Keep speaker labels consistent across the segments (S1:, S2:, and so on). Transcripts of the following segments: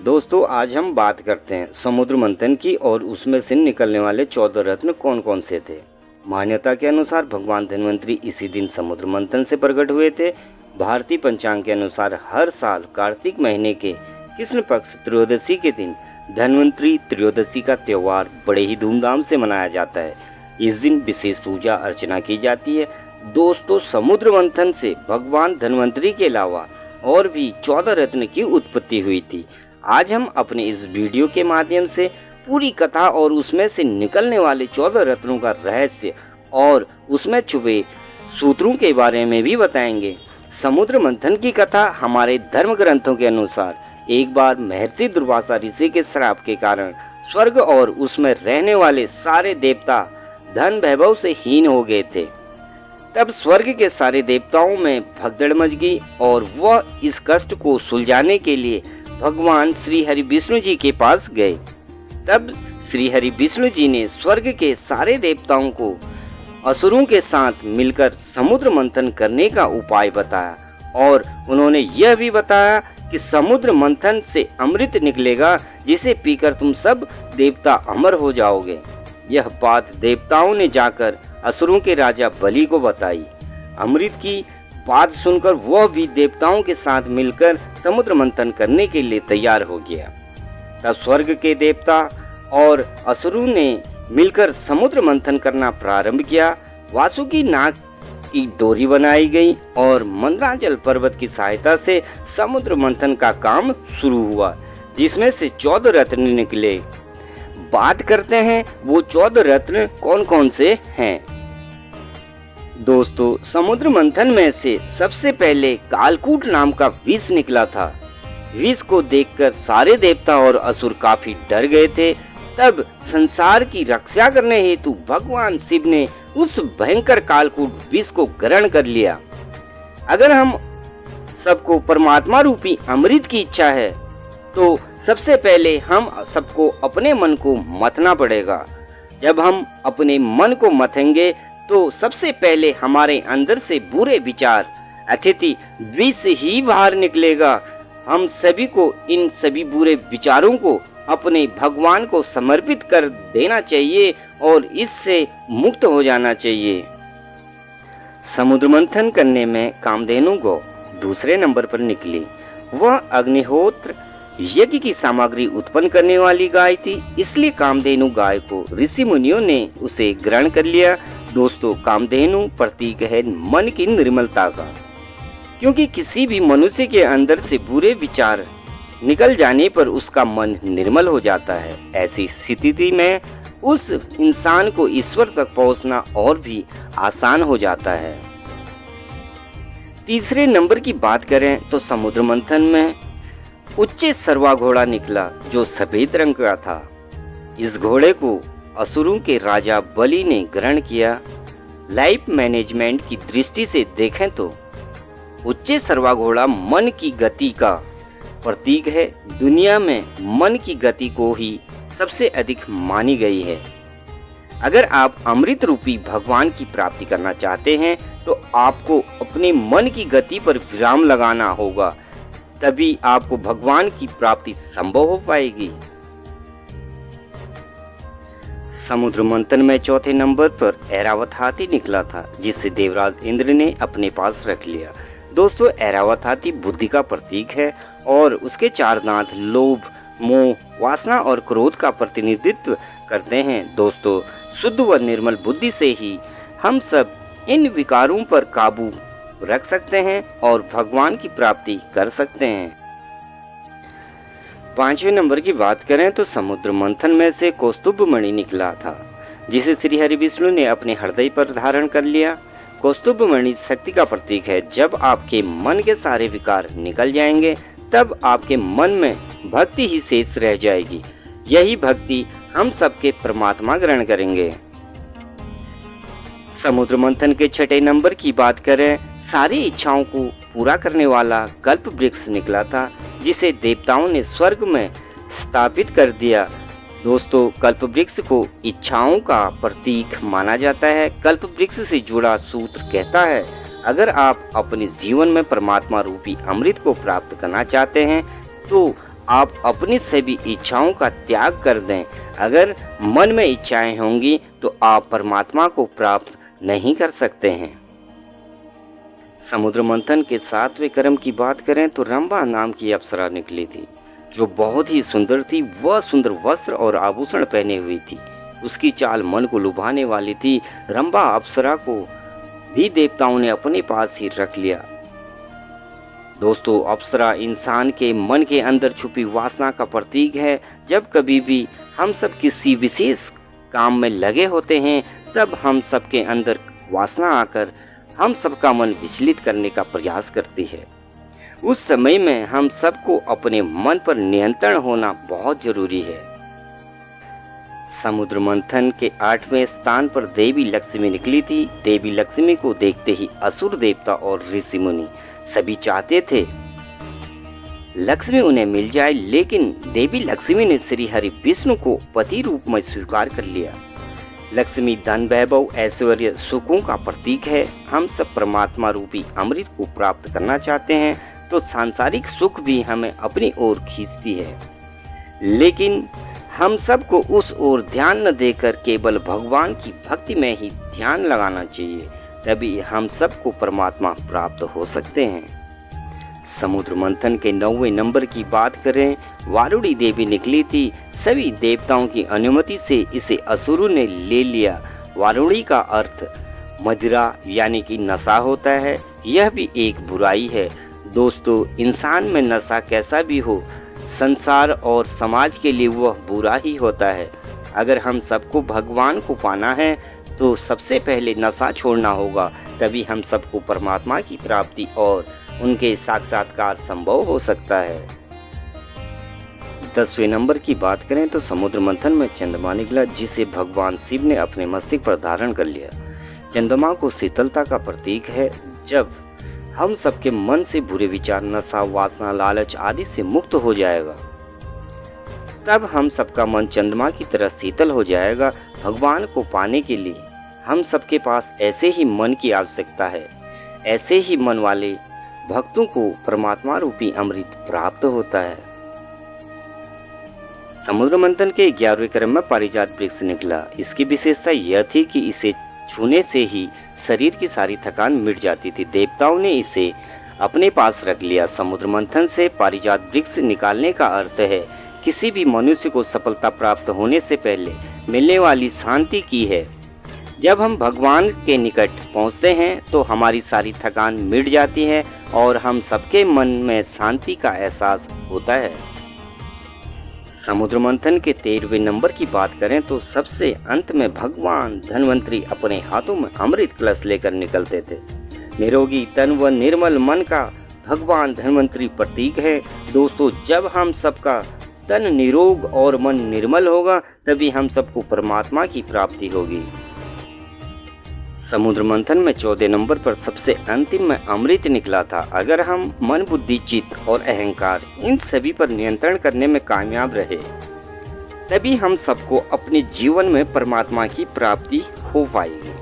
S1: दोस्तों आज हम बात करते हैं समुद्र मंथन की और उसमें से निकलने वाले 14 रत्न कौन कौन से थे। मान्यता के अनुसार भगवान धन्वंतरी इसी दिन समुद्र मंथन से प्रकट हुए थे। भारतीय पंचांग के अनुसार हर साल कार्तिक महीने के कृष्ण पक्ष त्रयोदशी के दिन धन्वंतरी त्रयोदशी का त्योहार बड़े ही धूमधाम से मनाया जाता है। इस दिन विशेष पूजा अर्चना की जाती है। दोस्तों समुद्र मंथन से भगवान धन्वंतरी के अलावा और भी 14 रत्न की उत्पत्ति हुई थी। आज हम अपने इस वीडियो के माध्यम से पूरी कथा और उसमें से निकलने वाले 14 रत्नों का रहस्य और उसमें छुपे सूत्रों के बारे में भी बताएंगे। समुद्र मंथन की कथा हमारे धर्म ग्रंथों के अनुसार एक बार महर्षि दुर्वासा ऋषि के श्राप के कारण स्वर्ग और उसमें रहने वाले सारे देवता धन वैभव से हीन हो गए थे। तब स्वर्ग के सारे देवताओं में भगदड़ मच गई और वह इस कष्ट को सुलझाने के लिए भगवान श्री हरि विष्णु जी के पास गए। तब श्री हरि विष्णु जी ने स्वर्ग के सारे देवताओं को असुरों के साथ मिलकर समुद्र मंथन करने का उपाय बताया और उन्होंने यह भी बताया कि समुद्र मंथन से अमृत निकलेगा जिसे पीकर तुम सब देवता अमर हो जाओगे। यह बात देवताओं ने जाकर असुरों के राजा बलि को बताई। अमृत की बात सुनकर वह भी देवताओं के साथ मिलकर समुद्र मंथन करने के लिए तैयार हो गया। तब स्वर्ग के देवता और असुरों ने मिलकर समुद्र मंथन करना प्रारंभ किया। वासुकी नाग की डोरी बनाई गई और मंदराचल पर्वत की सहायता से समुद्र मंथन का काम शुरू हुआ, जिसमें से 14 रत्न निकले। बात करते हैं वो 14 रत्न कौन कौन से हैं। दोस्तों समुद्र मंथन में से सबसे पहले कालकूट नाम का विष निकला था। विष को देखकर सारे देवता और असुर काफी डर गए थे। तब संसार की रक्षा करने हेतु भगवान शिव ने उस भयंकर कालकूट विष को ग्रहण कर लिया। अगर हम सबको परमात्मा रूपी अमृत की इच्छा है तो सबसे पहले हम सबको अपने मन को मथना पड़ेगा। जब हम अपने मन को मथेंगे तो सबसे पहले हमारे अंदर से बुरे विचार अतिथि विष ही बाहर निकलेगा। हम सभी को इन सभी बुरे विचारों को अपने भगवान को समर्पित कर देना चाहिए और इससे मुक्त हो जाना चाहिए। समुद्र मंथन करने में कामधेनु गौ दूसरे नंबर पर निकली। वह अग्निहोत्र यज्ञ की सामग्री उत्पन्न करने वाली गाय थी, इसलिए कामधेनु गाय को ऋषि मुनियों ने उसे ग्रहण कर लिया। दोस्तों कामधेनु प्रतीक है मन की निर्मलता का, क्योंकि किसी भी मनुष्य के अंदर से बुरे विचार निकल जाने पर उसका मन निर्मल हो जाता है। ऐसी स्थिति में उस इंसान को ईश्वर तक पहुंचना और भी आसान हो जाता है। तीसरे नंबर की बात करें तो समुद्र मंथन में उच्च सर्वा घोड़ा निकला जो सफेद रंग का था। इस घोड़े को असुरों के राजा बलि ने ग्रहण किया। लाइफ मैनेजमेंट की दृष्टि से देखें तो उच्च सर्वा घोड़ा मन की गति का प्रतीक है। दुनिया में मन की गति को ही सबसे अधिक मानी गई है। अगर आप अमृत रूपी भगवान की प्राप्ति करना चाहते हैं तो आपको अपने मन की गति पर विराम लगाना होगा, तभी आपको भगवान की प्राप्ति संभव हो पाएगी। समुद्र मंथन में चौथे नंबर पर ऐरावत हाथी निकला था, जिसे देवराज इंद्र ने अपने पास रख लिया। दोस्तों ऐरावत हाथी बुद्धि का प्रतीक है और उसके 4 दांत लोभ, मोह, वासना और क्रोध का प्रतिनिधित्व करते हैं। दोस्तों शुद्ध व निर्मल बुद्धि से ही हम सब इन विकारों पर काबू रख सकते हैं और भगवान की प्राप्ति कर सकते हैं। 5वें नंबर की बात करें तो समुद्र मंथन में से कौस्तुभ मणि निकला था, जिसे श्री हरि विष्णु ने अपने हृदय पर धारण कर लिया। कौस्तुभ मणि शक्ति का प्रतीक है। जब आपके मन के सारे विकार निकल जाएंगे तब आपके मन में भक्ति ही शेष रह जाएगी। यही भक्ति हम सबके परमात्मा ग्रहण करेंगे। समुद्र मंथन के 6ठे नंबर की बात करें, सारी इच्छाओं को पूरा करने वाला कल्प वृक्ष निकला था, जिसे देवताओं ने स्वर्ग में स्थापित कर दिया। दोस्तों कल्प वृक्ष को इच्छाओं का प्रतीक माना जाता है। कल्प वृक्ष से जुड़ा सूत्र कहता है, अगर आप अपने जीवन में परमात्मा रूपी अमृत को प्राप्त करना चाहते हैं तो आप अपनी सभी इच्छाओं का त्याग कर दें। अगर मन में इच्छाएं होंगी तो आप परमात्मा को प्राप्त नहीं कर सकते हैं। समुद्र मंथन के 7वें कर्म की बात करें तो रंभा नाम की अप्सरा निकली थी, जो बहुत ही सुंदर थी। वह सुंदर वस्त्र और आभूषण पहने हुई थी। उसकी चाल मन को लुभाने वाली थी। रंभा अप्सरा को भी देवताओं ने अपने पास ही रख लिया। दोस्तों, अप्सरा इंसान के मन के अंदर छुपी वासना का प्रतीक है। जब कभी भी हम सब किसी विशेष काम में लगे होते हैं, तब हम सबके अंदर वासना आकर हम सबका मन विचलित करने का प्रयास करती है। उस समय में हम सबको अपने मन पर नियंत्रण होना बहुत जरूरी है। समुद्र मंथन के 8वें स्थान पर देवी लक्ष्मी निकली थी। देवी लक्ष्मी को देखते ही असुर देवता और ऋषि मुनि सभी चाहते थे लक्ष्मी उन्हें मिल जाए, लेकिन देवी लक्ष्मी ने श्री हरि विष्णु को पति रूप में स्वीकार कर लिया। लक्ष्मी धन, वैभव, ऐश्वर्य, सुखों का प्रतीक है। हम सब परमात्मा रूपी अमृत को प्राप्त करना चाहते हैं तो सांसारिक सुख भी हमें अपनी ओर खींचती है, लेकिन हम सबको उस ओर ध्यान न देकर केवल भगवान की भक्ति में ही ध्यान लगाना चाहिए, तभी हम सबको परमात्मा प्राप्त हो सकते हैं। समुद्र मंथन के 9वें नंबर की बात करें, वारुणी देवी निकली थी। सभी देवताओं की अनुमति से इसे असुरों ने ले लिया। वारुणी का अर्थ मदिरा यानी कि नशा होता है। यह भी एक बुराई है। दोस्तों, इंसान में नशा कैसा भी हो, संसार और समाज के लिए वह बुरा ही होता है। अगर हम सबको भगवान को पाना है तो सबसे पहले नशा छोड़ना होगा, तभी हम सबको परमात्मा की प्राप्ति और उनके साक्षात्कार संभव हो सकता है। 10वें नंबर की बात करें तो समुद्र मंथन में चंद्रमा निकला, जिसे भगवान शिव ने अपने मस्तिष्क पर धारण कर लिया। चंद्रमा को शीतलता का प्रतीक है। जब हम सबके मन से बुरे विचार, नशा, वासना, लालच आदि से मुक्त हो जाएगा, तब हम सबका मन चंद्रमा की तरह शीतल हो जाएगा। भगवान को पाने के लिए हम सबके पास ऐसे ही मन की आवश्यकता है। ऐसे ही मन वाले भक्तों को परमात्मा रूपी अमृत प्राप्त होता है। समुद्र मंथन के 11वें क्रम में पारिजात वृक्ष निकला। इसकी विशेषता यह थी कि इसे छूने से ही शरीर की सारी थकान मिट जाती थी। देवताओं ने इसे अपने पास रख लिया। समुद्र मंथन से पारिजात वृक्ष निकालने का अर्थ है किसी भी मनुष्य को सफलता प्राप्त होने से पहले मिलने वाली शांति की है। जब हम भगवान के निकट पहुंचते हैं तो हमारी सारी थकान मिट जाती है और हम सबके मन में शांति का एहसास होता है। समुद्र मंथन के 13वें नंबर की बात करें तो सबसे अंत में भगवान धन्वंतरी अपने हाथों में अमृत कलश लेकर निकलते थे। निरोगी तन व निर्मल मन का भगवान धन्वंतरी प्रतीक है। दोस्तों, जब हम सबका तन निरोग और मन निर्मल होगा, तभी हम सबको परमात्मा की प्राप्ति होगी। समुद्र मंथन में 14 नंबर पर सबसे अंतिम में अमृत निकला था। अगर हम मन, बुद्धि, चित्त और अहंकार इन सभी पर नियंत्रण करने में कामयाब रहे, तभी हम सबको अपने जीवन में परमात्मा की प्राप्ति हो पाएगी।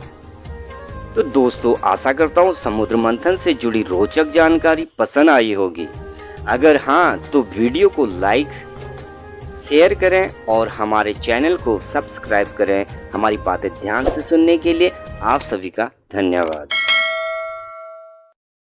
S1: तो दोस्तों, आशा करता हूँ समुद्र मंथन से जुड़ी रोचक जानकारी पसंद आई होगी। अगर हाँ, तो वीडियो को लाइक, शेयर करें और हमारे चैनल को सब्सक्राइब करें। हमारी बातें ध्यान से सुनने के लिए आप सभी का धन्यवाद।